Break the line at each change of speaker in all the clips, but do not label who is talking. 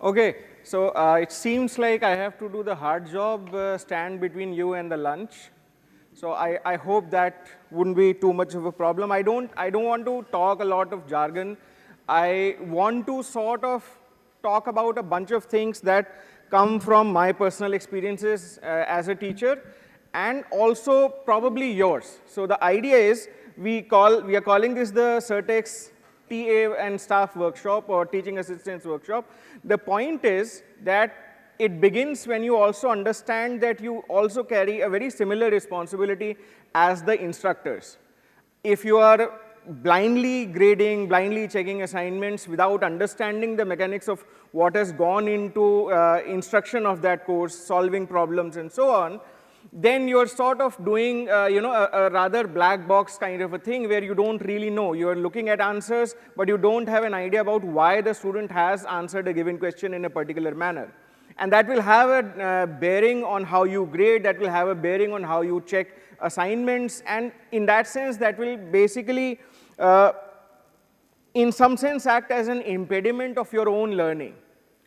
Okay, so it seems like I have to do the hard job, stand between you and the lunch. So I hope that wouldn't be too much of a problem. I don't want to talk a lot of jargon. I want to sort of talk about a bunch of things that come from my personal experiences as a teacher and also probably yours. So the idea is we are calling this the CERTEX TA and staff workshop or teaching assistants workshop. The point is that it begins when you also understand that you also carry a very similar responsibility as the instructors. If you are blindly grading, blindly checking assignments without understanding the mechanics of what has gone into instruction of that course, solving problems and so on, then you're sort of doing a rather black box kind of a thing where you don't really know. You're looking at answers, but you don't have an idea about why the student has answered a given question in a particular manner. And that will have a bearing on how you grade, that will have a bearing on how you check assignments, and in that sense, that will basically, in some sense, act as an impediment of your own learning.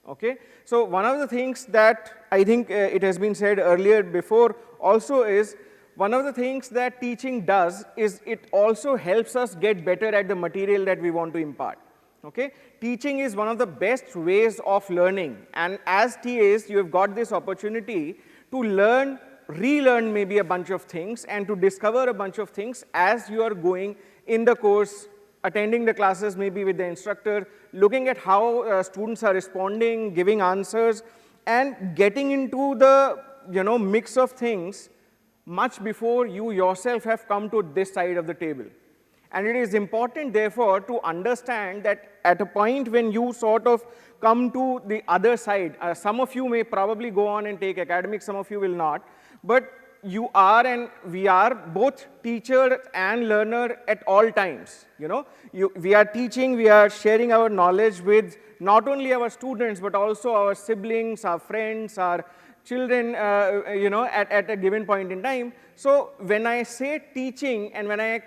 Okay? So one of the things that I think it has been said earlier before also is, one of the things that teaching does is it also helps us get better at the material that we want to impart. Okay? Teaching is one of the best ways of learning, and as TAs, you have got this opportunity to learn, relearn maybe a bunch of things and to discover a bunch of things as you are going in the course, attending the classes maybe with the instructor, looking at how students are responding, giving answers, and getting into the mix of things much before you yourself have come to this side of the table. And it is important, therefore, to understand that at a point when you sort of come to the other side, some of you may probably go on and take academics, some of you will not, but you are and we are both teacher and learner at all times. We are teaching, we are sharing our knowledge with not only our students, but also our siblings, our friends, our children, at a given point in time. So when I say teaching and when I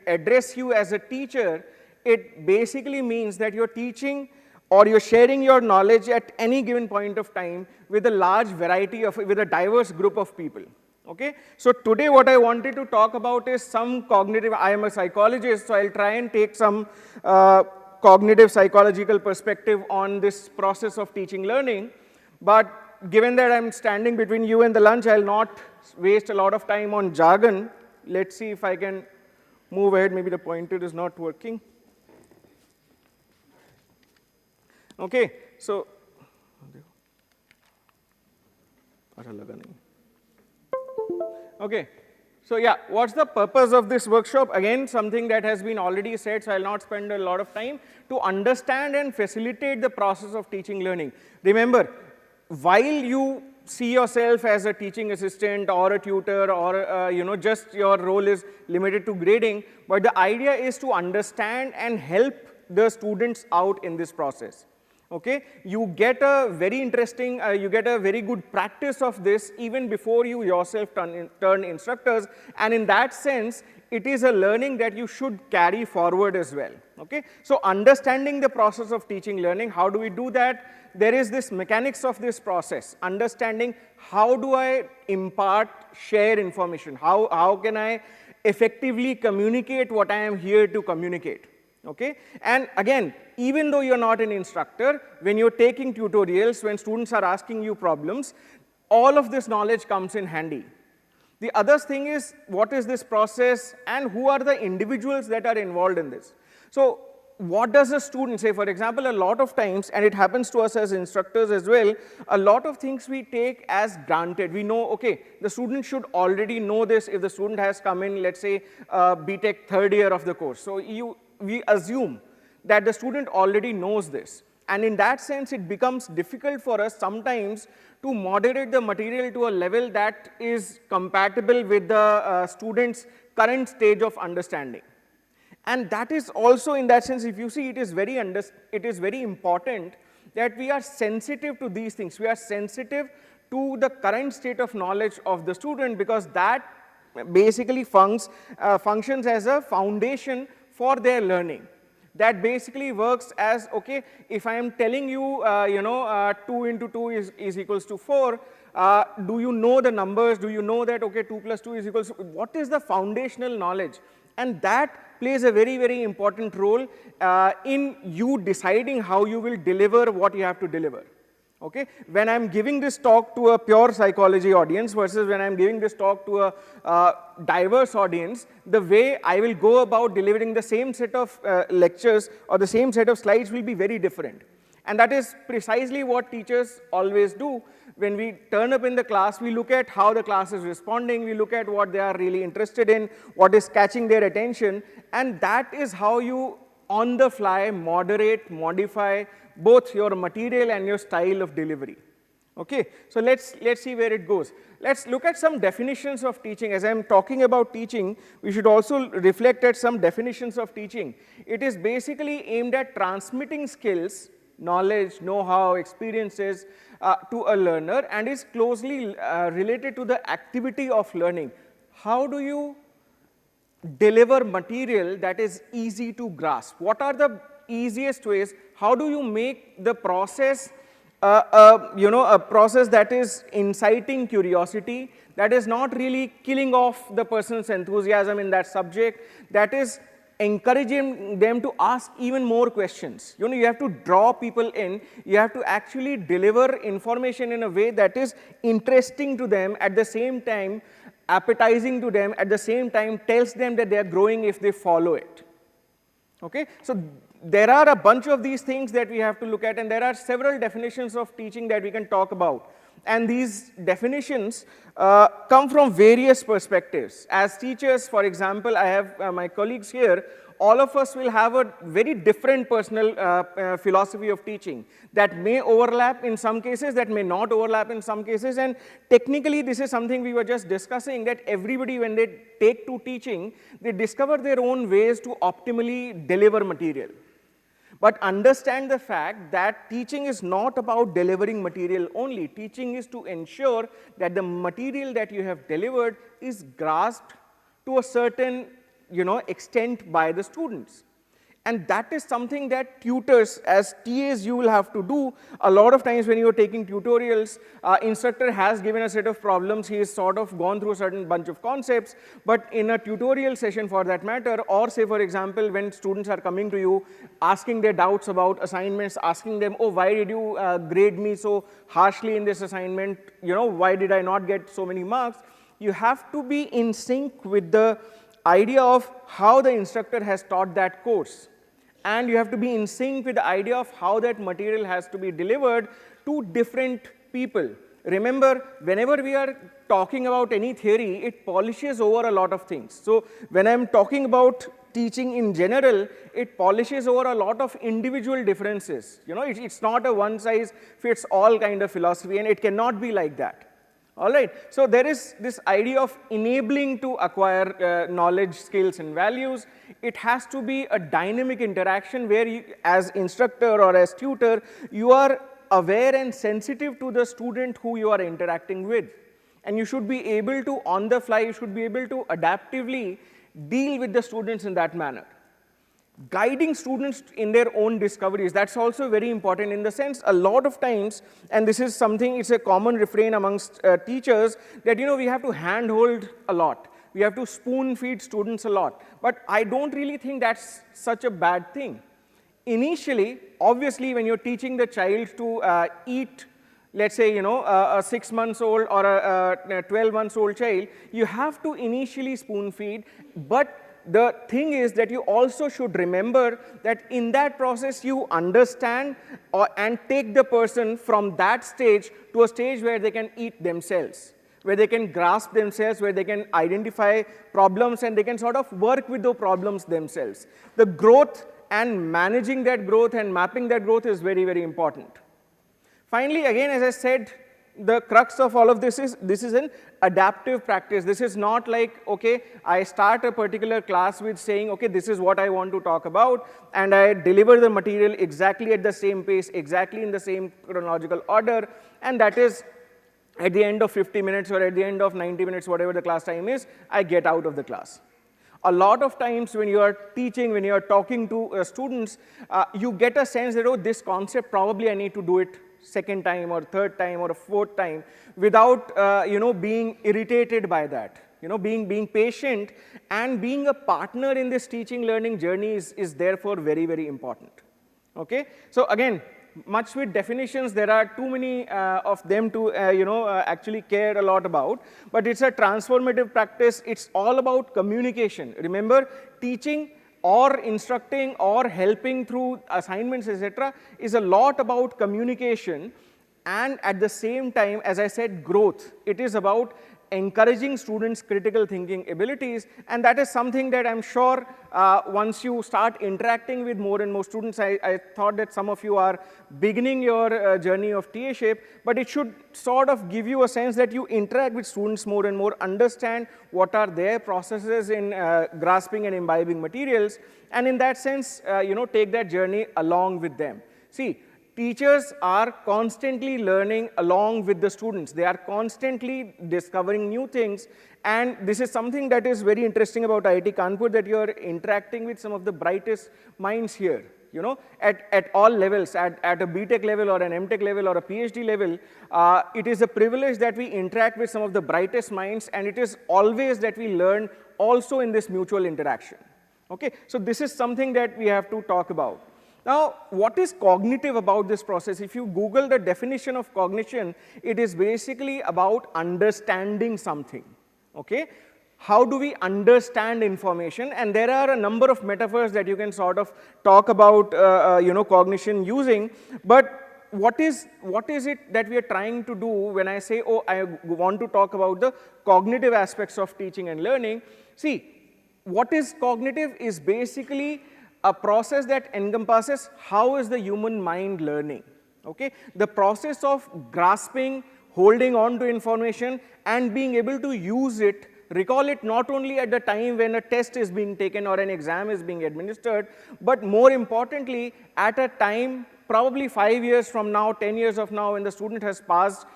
address you as a teacher, it basically means that you're teaching or you're sharing your knowledge at any given point of time with a large variety with a diverse group of people. Okay? So today what I wanted to talk about is some cognitive, I am a psychologist, so I'll try and take some cognitive psychological perspective on this process of teaching learning. But given that I'm standing between you and the lunch, I'll not waste a lot of time on jargon. Let's see if I can move ahead. Maybe the pointer is not working. Okay, so okay, so yeah, what's the purpose of this workshop? Again, something that has been already said, so I'll not spend a lot of time, to understand and facilitate the process of teaching learning. Remember, while you see yourself as a teaching assistant or a tutor or just your role is limited to grading, but the idea is to understand and help the students out in this process. Okay, you get a very interesting, you get a very good practice of this even before you yourself turn instructors, and in that sense, it is a learning that you should carry forward as well. Okay, so understanding the process of teaching learning, how do we do that? There is this mechanics of this process, understanding how do I impart, share information, how can I effectively communicate what I am here to communicate. Okay? And again, even though you're not an instructor, when you're taking tutorials, when students are asking you problems, all of this knowledge comes in handy. The other thing is, what is this process and who are the individuals that are involved in this? So what does a student say? For example, a lot of times, and it happens to us as instructors as well, a lot of things we take as granted. We know, okay, the student should already know this if the student has come in, let's say, BTech third year of the course. So we assume that the student already knows this. And in that sense, it becomes difficult for us sometimes to moderate the material to a level that is compatible with the student's current stage of understanding. And that is also, in that sense, if you see, it is very important that we are sensitive to these things. We are sensitive to the current state of knowledge of the student, because that basically functions as a foundation for their learning. that basically works as, okay, if I am telling you, 2 into 2 is equals to 4, do you know the numbers? Do you know that, okay, 2 plus 2 is equals to, what is the foundational knowledge? And that plays a very, very important role in you deciding how you will deliver what you have to deliver. Okay? When I'm giving this talk to a pure psychology audience versus when I'm giving this talk to a diverse audience, the way I will go about delivering the same set of lectures or the same set of slides will be very different. And that is precisely what teachers always do. When we turn up in the class, we look at how the class is responding, we look at what they are really interested in, what is catching their attention, and that is how you, on the fly, moderate, modify both your material and your style of delivery. Okay, so let's see where it goes. Let's look at some definitions of teaching. As I'm talking about teaching, we should also reflect at some definitions of teaching. It is basically aimed at transmitting skills, knowledge, know-how, experiences to a learner, and is closely related to the activity of learning. How do you deliver material that is easy to grasp? What are the easiest ways? How do you make the process a process that is inciting curiosity, that is not really killing off the person's enthusiasm in that subject, that is encouraging them to ask even more questions. You have to draw people in, you have to actually deliver information in a way that is interesting to them, at the same time appetizing to them, at the same time tells them that they are growing if they follow it. Okay? So there are a bunch of these things that we have to look at, and there are several definitions of teaching that we can talk about. And these definitions come from various perspectives. As teachers, for example, I have my colleagues here, all of us will have a very different personal philosophy of teaching that may overlap in some cases, that may not overlap in some cases, and technically this is something we were just discussing, that everybody, when they take to teaching, they discover their own ways to optimally deliver material. But understand the fact that teaching is not about delivering material only. Teaching is to ensure that the material that you have delivered is grasped to a certain extent by the students. And that is something that tutors, as TAs, you will have to do. A lot of times when you are taking tutorials, instructor has given a set of problems, he has sort of gone through a certain bunch of concepts, but in a tutorial session for that matter, or say for example, when students are coming to you, asking their doubts about assignments, asking them, oh, why did you grade me so harshly in this assignment, why did I not get so many marks? You have to be in sync with the idea of how the instructor has taught that course. And you have to be in sync with the idea of how that material has to be delivered to different people. Remember, whenever we are talking about any theory, it polishes over a lot of things. So when I'm talking about teaching in general, it polishes over a lot of individual differences. It's not a one-size-fits-all kind of philosophy, and it cannot be like that. All right, so there is this idea of enabling to acquire knowledge, skills, and values. It has to be a dynamic interaction where you, as instructor or as tutor, you are aware and sensitive to the student who you are interacting with. And you should be able to, on the fly, you should be able to adaptively deal with the students in that manner. Guiding students in their own discoveries, that's also very important, in the sense a lot of times, and this is something, it's a common refrain amongst teachers, that we have to handhold a lot. We have to spoon feed students a lot. But I don't really think that's such a bad thing. Initially, obviously, when you're teaching the child to eat, let's say, a 6 months old or a 12 months old child, you have to initially spoon feed, but the thing is that you also should remember that in that process you understand and take the person from that stage to a stage where they can eat themselves, where they can grasp themselves, where they can identify problems and they can sort of work with the problems themselves. The growth and managing that growth and mapping that growth is very, very important. Finally, again, as I said, the crux of all of this is an adaptive practice. This is not like, okay, I start a particular class with saying, okay, this is what I want to talk about, and I deliver the material exactly at the same pace, exactly in the same chronological order, and that is at the end of 50 minutes or at the end of 90 minutes, whatever the class time is, I get out of the class. a lot of times when you are teaching, when you are talking to students, you get a sense that, oh, this concept probably I need to do it second time or third time or a fourth time without, being irritated by that. Being patient and being a partner in this teaching learning journey is therefore very, very important. Okay? So again, much with definitions, there are too many of them to, actually care a lot about, but it's a transformative practice. It's all about communication. Remember, teaching or instructing or helping through assignments, etc., is a lot about communication, and at the same time, as I said, growth. It is about encouraging students' critical thinking abilities, and that is something that I'm sure once you start interacting with more and more students, I thought that some of you are beginning your journey of TA-shape, but it should sort of give you a sense that you interact with students more and more, understand what are their processes in grasping and imbibing materials, and in that sense, take that journey along with them. See, teachers are constantly learning along with the students. They are constantly discovering new things, and this is something that is very interesting about IIT Kanpur, that you are interacting with some of the brightest minds here, at all levels, at a BTech level or an MTech level or a PhD level. It is a privilege that we interact with some of the brightest minds, and it is always that we learn also in this mutual interaction. Okay, so this is something that we have to talk about. Now, what is cognitive about this process? If you Google the definition of cognition, it is basically about understanding something, okay? How do we understand information? And there are a number of metaphors that you can sort of talk about, cognition using, but what is it that we are trying to do when I say, oh, I want to talk about the cognitive aspects of teaching and learning? See, what is cognitive is basically a process that encompasses how is the human mind learning, okay? The process of grasping, holding on to information, and being able to use it, recall it not only at the time when a test is being taken or an exam is being administered, but more importantly, at a time, probably 5 years from now, 10 years of now, when the student has passed,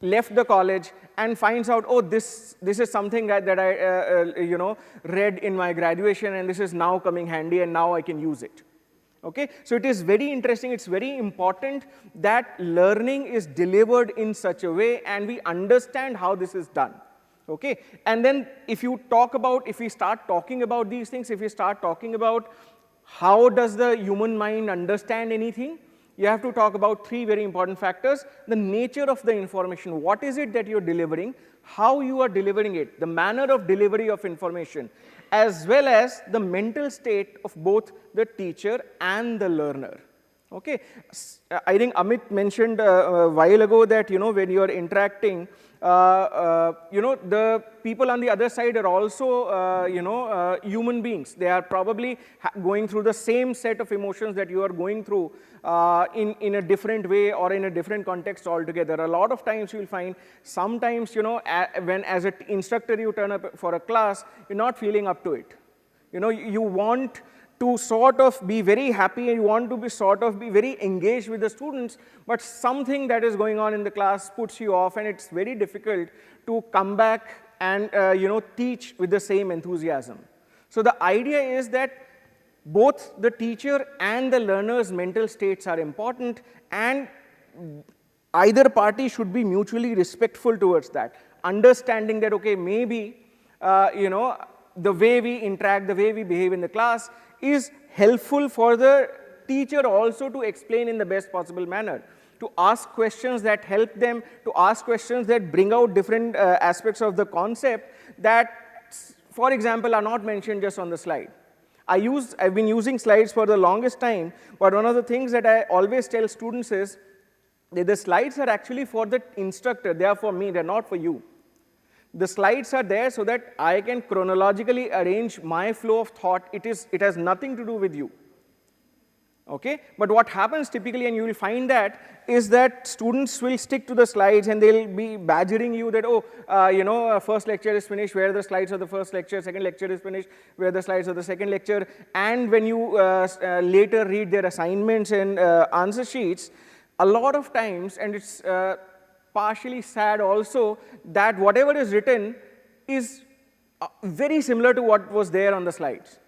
left the college, and finds out, oh, this is something that I read in my graduation, and this is now coming handy, and now I can use it. Okay, so it is very interesting. It's very important that learning is delivered in such a way, and we understand how this is done. Okay, and then if we start talking about these things, if we start talking about how does the human mind understand anything, you have to talk about 3 very important factors: the nature of the information, what is it that you're delivering, how you are delivering it, the manner of delivery of information, as well as the mental state of both the teacher and the learner. Okay, I think Amit mentioned a while ago that, when you are interacting, the people on the other side are also, human beings. They are probably going through the same set of emotions that you are going through in a different way or in a different context altogether. A lot of times you will find, sometimes, when as an instructor you turn up for a class, you're not feeling up to it. You want to sort of be very happy, and you want to be very engaged with the students, but something that is going on in the class puts you off, and it's very difficult to come back and teach with the same enthusiasm. So the idea is that both the teacher and the learner's mental states are important, and either party should be mutually respectful towards that, understanding that, okay, maybe the way we interact, the way we behave in the class is helpful for the teacher also to explain in the best possible manner, to ask questions that help them, to ask questions that bring out different aspects of the concept that, for example, are not mentioned just on the slide. I've been using slides for the longest time, but one of the things that I always tell students is that the slides are actually for the instructor. They are for me, they're not for you. The slides are there so that I can chronologically arrange my flow of thought. It has nothing to do with you. Okay? But what happens typically, and you will find that, is that students will stick to the slides and they'll be badgering you that, oh, first lecture is finished, where are the slides of the first lecture, second lecture is finished, where are the slides of the second lecture. And when you later read their assignments and answer sheets, a lot of times, and it's partially sad also, that whatever is written is very similar to what was there on the slides.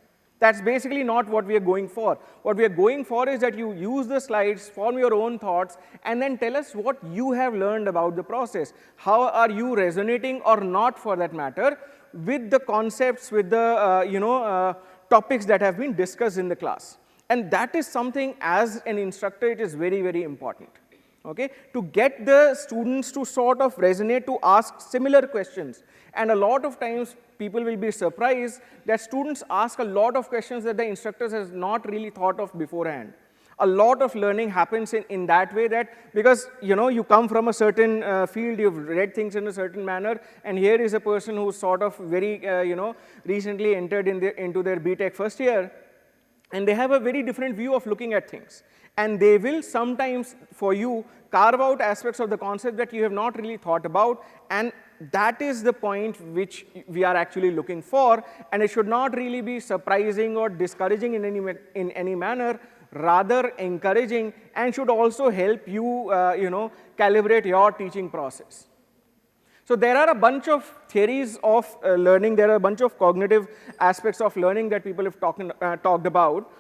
That's basically not what we are going for. What we are going for is that you use the slides, form your own thoughts, and then tell us what you have learned about the process. How are you resonating or not, for that matter, with the concepts, with the topics that have been discussed in the class. And that is something, as an instructor, it is very, very important. Okay? To get the students to sort of resonate, to ask similar questions. And a lot of times, people will be surprised that students ask a lot of questions that the instructors has not really thought of beforehand. A lot of learning happens in that way, that because you come from a certain field, you've read things in a certain manner, and here is a person who's sort of very recently entered into their BTech first year, and they have a very different view of looking at things. And they will sometimes, for you, carve out aspects of the concept that you have not really thought about, and that is the point which we are actually looking for, and it should not really be surprising or discouraging in any manner, rather encouraging, and should also help you, calibrate your teaching process. So there are a bunch of theories of learning, there are a bunch of cognitive aspects of learning that people have talked about,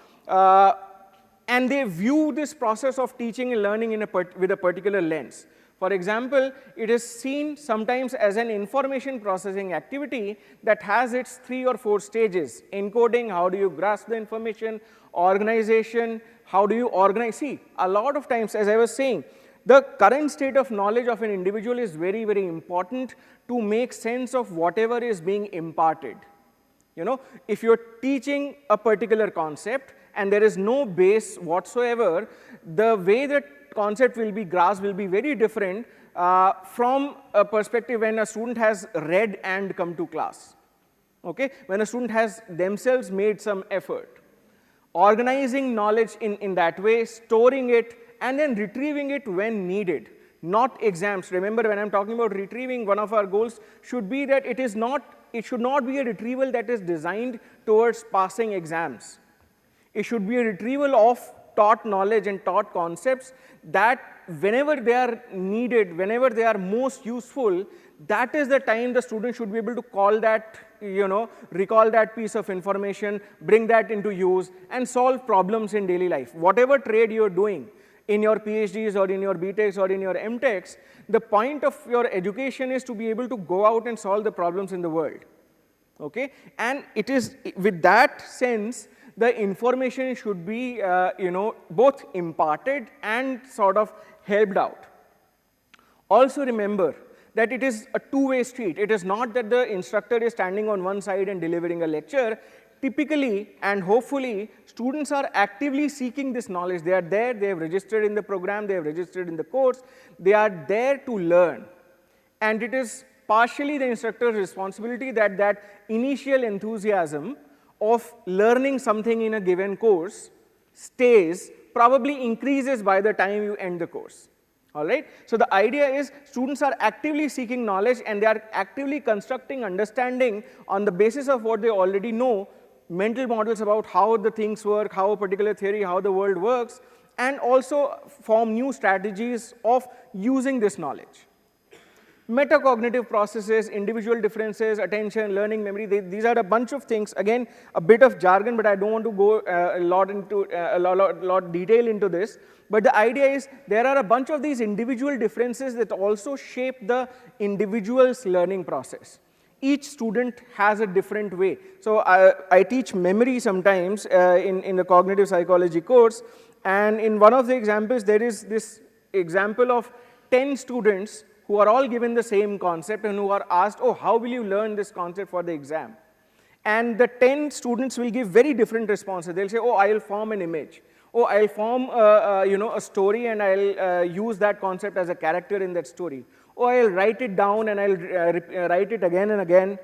and they view this process of teaching and learning with a particular lens. For example, it is seen sometimes as an information processing activity that has its 3 or 4 stages. Encoding, how do you grasp the information? Organization, how do you organize? See, a lot of times, as I was saying, the current state of knowledge of an individual is very, very important to make sense of whatever is being imparted. If you're teaching a particular concept and there is no base whatsoever, the way that concept will be grasped will be very different from a perspective when a student has read and come to class. Okay? When a student has themselves made some effort. Organizing knowledge in that way, storing it, and then retrieving it when needed, not exams. Remember, when I'm talking about retrieving, one of our goals should be that it should not be a retrieval that is designed towards passing exams. It should be a retrieval of taught knowledge and taught concepts that whenever they are needed, whenever they are most useful, that is the time the student should be able to call that, recall that piece of information, bring that into use, and solve problems in daily life. Whatever trade you're doing in your PhDs or in your BTechs or in your MTechs, the point of your education is to be able to go out and solve the problems in the world. Okay? And it is with that sense, the information should be, both imparted and sort of helped out. Also remember that it is a two-way street. It is not that the instructor is standing on one side and delivering a lecture. Typically and hopefully, students are actively seeking this knowledge. They are there, they have registered in the program, they have registered in the course. They are there to learn. And it is partially the instructor's responsibility that that initial enthusiasm of learning something in a given course stays, probably increases by the time you end the course. All right? So the idea is students are actively seeking knowledge and they are actively constructing understanding on the basis of what they already know, mental models about how the things work, how a particular theory, how the world works, and also form new strategies of using this knowledge. Metacognitive processes, individual differences, attention, learning, memory, these are a bunch of things. Again, a bit of jargon, but I don't want to go a lot detail into this. But the idea is there are a bunch of these individual differences that also shape the individual's learning process. Each student has a different way. So I teach memory sometimes in the cognitive psychology course, and in one of the examples, there is this example of 10 students who are all given the same concept and who are asked, oh, how will you learn this concept for the exam? And the 10 students will give very different responses. They'll say, oh, I'll form an image. Oh, I'll form a story and I'll use that concept as a character in that story. Or I'll write it down and I'll write it again and again.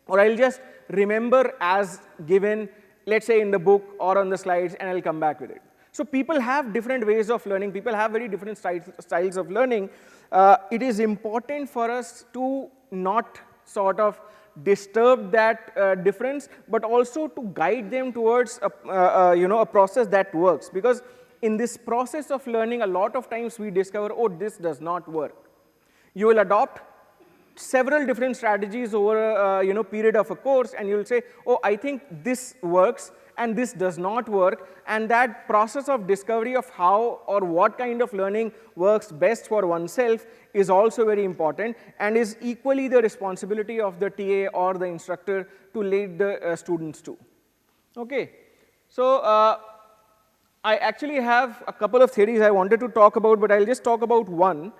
Or I'll just remember as given, let's say in the book or on the slides, and I'll come back with it. So people have different ways of learning. People have very different styles of learning. It is important for us to not sort of disturb that difference, but also to guide them towards a process that works. Because in this process of learning, a lot of times we discover, oh, this does not work. You will adopt several different strategies over a period of a course, and you'll say, oh, I think this works and this does not work, and that process of discovery of how or what kind of learning works best for oneself is also very important and is equally the responsibility of the TA or the instructor to lead the students to. Okay, so I actually have a couple of theories I wanted to talk about, but I'll just talk about one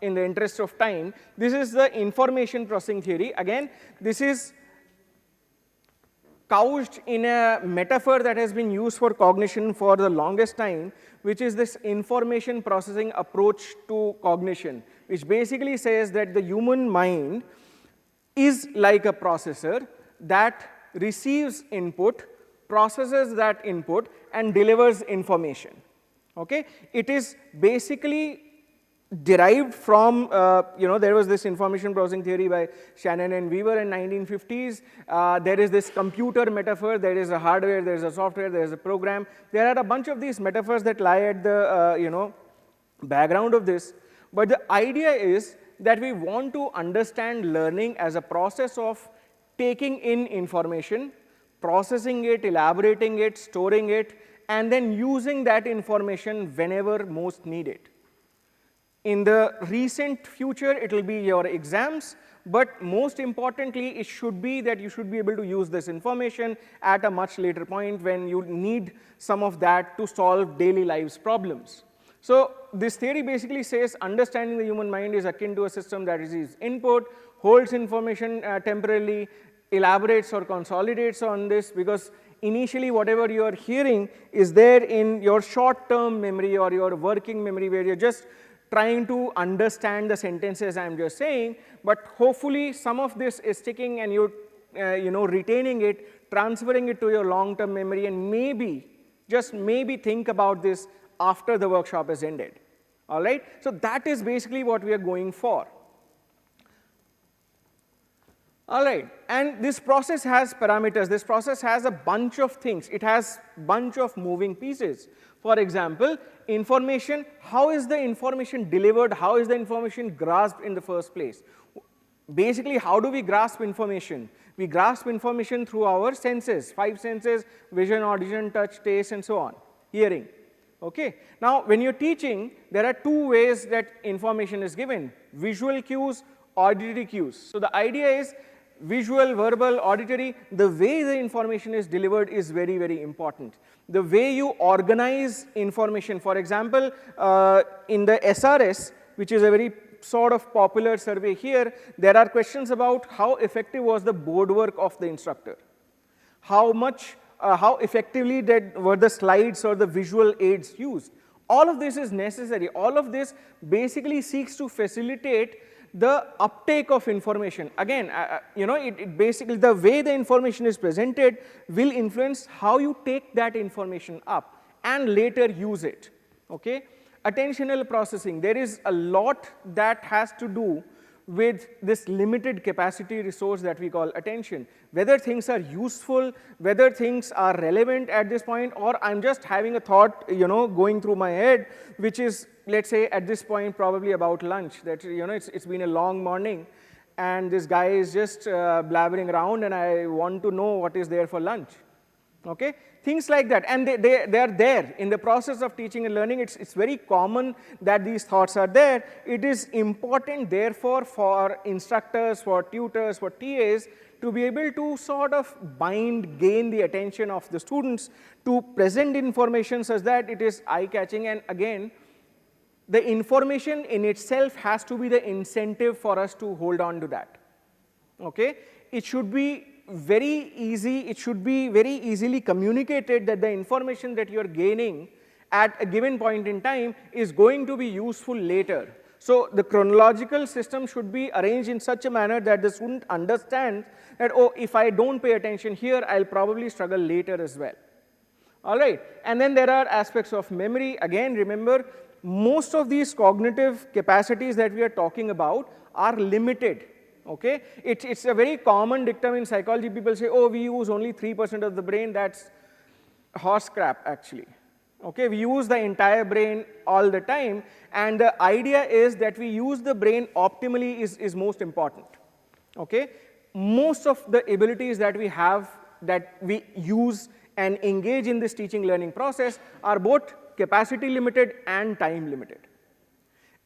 in the interest of time. This is the information processing theory. Again, this is couched in a metaphor that has been used for cognition for the longest time, which is this information processing approach to cognition, which basically says that the human mind is like a processor that receives input, processes that input, and delivers information. Okay? It is basically derived from, there was this information processing theory by Shannon and Weaver in 1950s. There is this computer metaphor, there is a hardware, there is a software, there is a program. There are a bunch of these metaphors that lie at the, background of this. But the idea is that we want to understand learning as a process of taking in information, processing it, elaborating it, storing it, and then using that information whenever most needed. In the recent future, it will be your exams, but most importantly, it should be that you should be able to use this information at a much later point when you need some of that to solve daily life's problems. So this theory basically says understanding the human mind is akin to a system that receives input, holds information temporarily, elaborates or consolidates on this, because initially whatever you are hearing is there in your short-term memory or your working memory where you're just trying to understand the sentences I'm just saying, but hopefully some of this is sticking and you're retaining it, transferring it to your long-term memory, and maybe, just maybe think about this after the workshop is ended. All right? So that is basically what we are going for. All right, and this process has parameters. This process has a bunch of things. It has a bunch of moving pieces. For example, information, how is the information delivered? How is the information grasped in the first place? Basically, how do we grasp information? We grasp information through our senses, 5 senses: vision, audition, touch, taste, and so on, hearing. Okay. Now, when you're teaching, there are 2 ways that information is given: visual cues, auditory cues. So the idea is visual, verbal, auditory, the way the information is delivered is very, very important. The way you organize information, for example, in the SRS, which is a very sort of popular survey here, there are questions about how effective was the board work of the instructor, how effectively were the slides or the visual aids used. All of this is necessary. All of this basically seeks to facilitate the uptake of information. Again, it basically, the way the information is presented will influence how you take that information up and later use it. Okay? Attentional processing, there is a lot that has to do with this limited capacity resource that we call attention. Whether things are useful, whether things are relevant at this point, or I'm just having a thought, going through my head, which is, let's say, at this point, probably about lunch, that, it's been a long morning, and this guy is just blabbering around, and I want to know what is there for lunch. Okay? Things like that, and they are there. In the process of teaching and learning, it's very common that these thoughts are there. It is important, therefore, for instructors, for tutors, for TAs, to be able to sort of gain the attention of the students, to present information such that it is eye-catching, and again, the information in itself has to be the incentive for us to hold on to that. Okay? It should be very easy, it should be very easily communicated that the information that you are gaining at a given point in time is going to be useful later. So the chronological system should be arranged in such a manner that the student understands that, oh, if I don't pay attention here, I'll probably struggle later as well. All right, and then there are aspects of memory. Again, remember, most of these cognitive capacities that we are talking about are limited. Okay? It's a very common dictum in psychology. People say, oh, we use only 3% of the brain. That's horse crap, actually. Okay, we use the entire brain all the time, and the idea is that we use the brain optimally is most important. Okay, most of the abilities that we have, that we use and engage in this teaching learning process, are both capacity limited and time limited.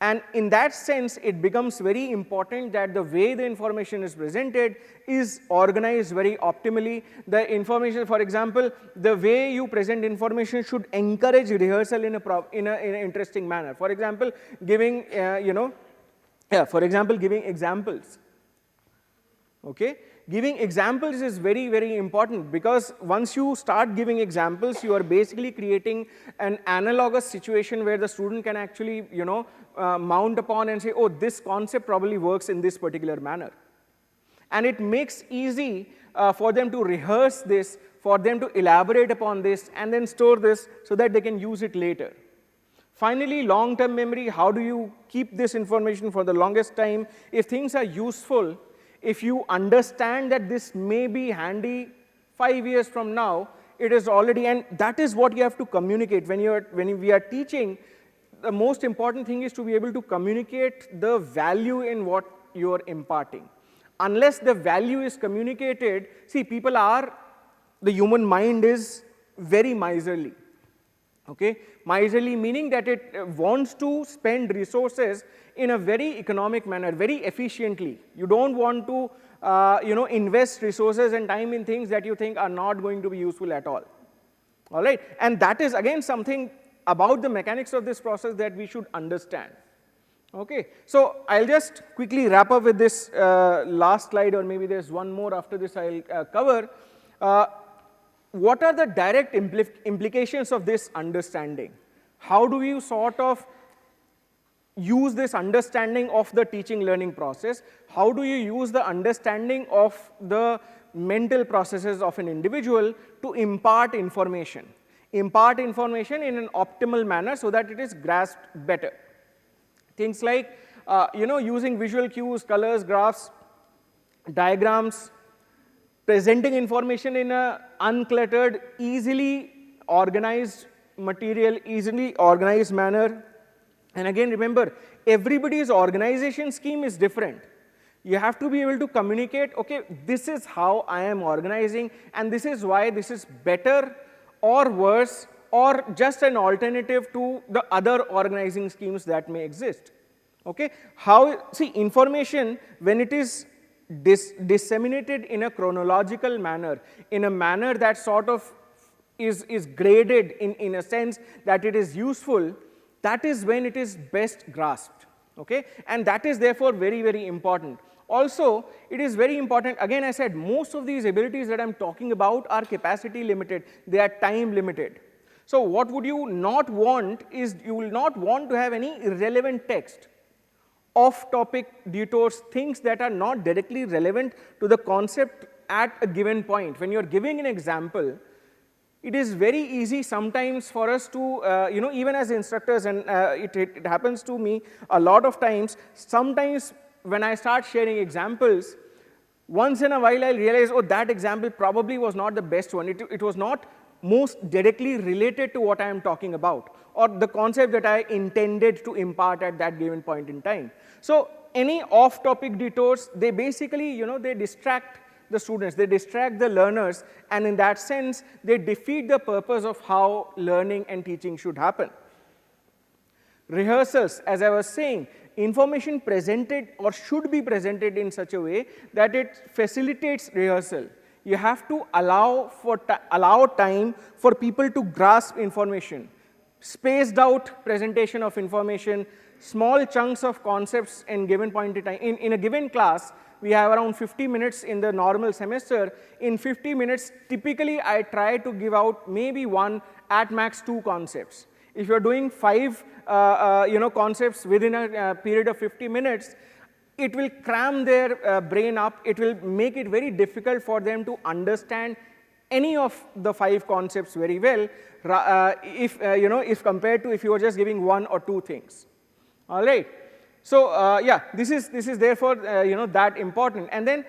And in that sense, it becomes very important that the way the information is presented is organized very optimally. The information, for example, the way you present information should encourage rehearsal in an interesting manner. For example, giving, giving examples. Okay? Giving examples is very, very important, because once you start giving examples, you are basically creating an analogous situation where the student can actually, mount upon and say, oh, this concept probably works in this particular manner. And it makes easy for them to rehearse this, for them to elaborate upon this, and then store this so that they can use it later. Finally, long-term memory, how do you keep this information for the longest time? If things are useful, if you understand that this may be handy 5 years from now, it is already, and that is what you have to communicate. When we are teaching, the most important thing is to be able to communicate the value in what you are imparting. Unless the value is communicated, see, the human mind is very miserly. Okay? Miserly meaning that it wants to spend resources in a very economic manner, very efficiently. You don't want to invest resources and time in things that you think are not going to be useful at all. All right? And that is again something about the mechanics of this process that we should understand. Okay? So I'll just quickly wrap up with this last slide, or maybe there's one more after this I'll cover. What are the direct implications of this understanding? How do you sort of use this understanding of the teaching learning process? How do you use the understanding of the mental processes of an individual to impart information? Impart information in an optimal manner so that it is grasped better. Things like, using visual cues, colors, graphs, diagrams, presenting information in an uncluttered, easily organized material, easily organized manner. And again, remember, everybody's organization scheme is different. You have to be able to communicate, okay, this is how I am organizing, and this is why this is better or worse, or just an alternative to the other organizing schemes that may exist. Okay? Information, when it is disseminated in a chronological manner, in a manner that sort of is graded in a sense that it is useful, that is when it is best grasped. Okay? And that is therefore very, very important. Also, it is very important, again I said, most of these abilities that I'm talking about are capacity limited, they are time limited. So what would you not want is, you will not want to have any irrelevant text, off-topic detours, things that are not directly relevant to the concept at a given point. When you're giving an example, it is very easy sometimes for us to, even as instructors, and it happens to me a lot of times, sometimes when I start sharing examples, once in a while I'll realize, oh, that example probably was not the best one. It was not most directly related to what I am talking about, or the concept that I intended to impart at that given point in time. So any off-topic detours, they basically, they distract the students, they distract the learners, and in that sense, they defeat the purpose of how learning and teaching should happen. Rehearsals, as I was saying, information presented or should be presented in such a way that it facilitates rehearsal. You have to allow time for people to grasp information. Spaced out presentation of information, small chunks of concepts in given point in time. In a given class, we have around 50 minutes in the normal semester. In 50 minutes, typically I try to give out maybe one, at max 2 concepts. If you're doing 5 concepts within a period of 50 minutes, it will cram their brain up. It will make it very difficult for them to understand any of the 5 concepts very well, if compared to if you were just giving 1 or 2 things. All right. So this is therefore that important. And then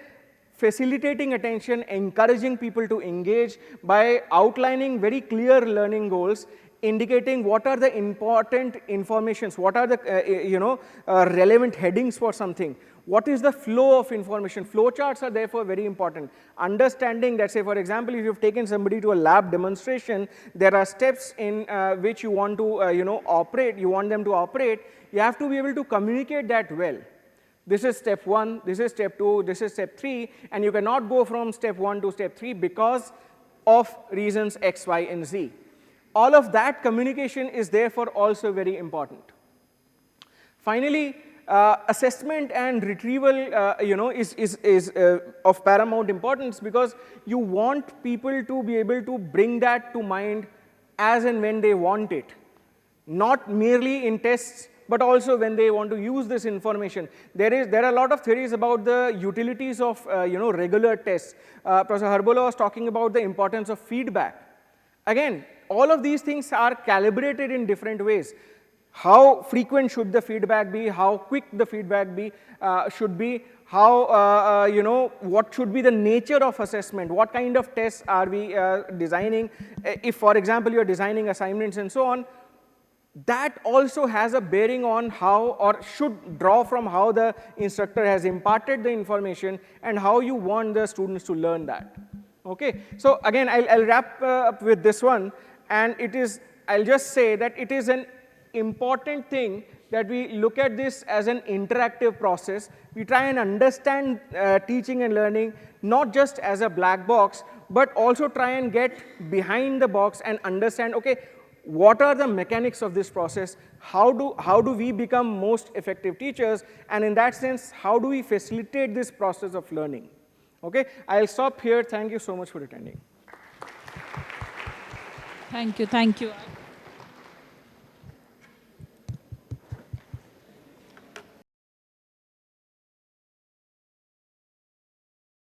facilitating attention, encouraging people to engage by outlining very clear learning goals, indicating what are the important informations, what are the relevant headings for something. What is the flow of information? Flowcharts are therefore very important. Understanding that, say for example, if you've taken somebody to a lab demonstration, there are steps in which you want to operate, you want them to operate, you have to be able to communicate that well. This is step 1, this is step 2, this is step 3, and you cannot go from step 1 to step 3 because of reasons X, Y, and Z. All of that communication is therefore also very important. Finally, assessment and retrieval is of paramount importance, because you want people to be able to bring that to mind as and when they want it, not merely in tests, but also when they want to use this information. There are a lot of theories about the utilities of regular tests. Professor Harbola was talking about the importance of feedback. Again, all of these things are calibrated in different ways. How frequent should the feedback be? How quick the feedback should be? How, what should be the nature of assessment? What kind of tests are we designing? If, for example, you're designing assignments and so on, that also has a bearing on how, or should draw from how the instructor has imparted the information and how you want the students to learn that. Okay, so again, I'll wrap up with this one, and I'll just say that it is an important thing that we look at this as an interactive process. We try and understand teaching and learning not just as a black box, but also try and get behind the box and understand, okay, what are the mechanics of this process? How do we become most effective teachers? And in that sense, how do we facilitate this process of learning? Okay, I'll stop here. Thank you so much for attending.
Thank you.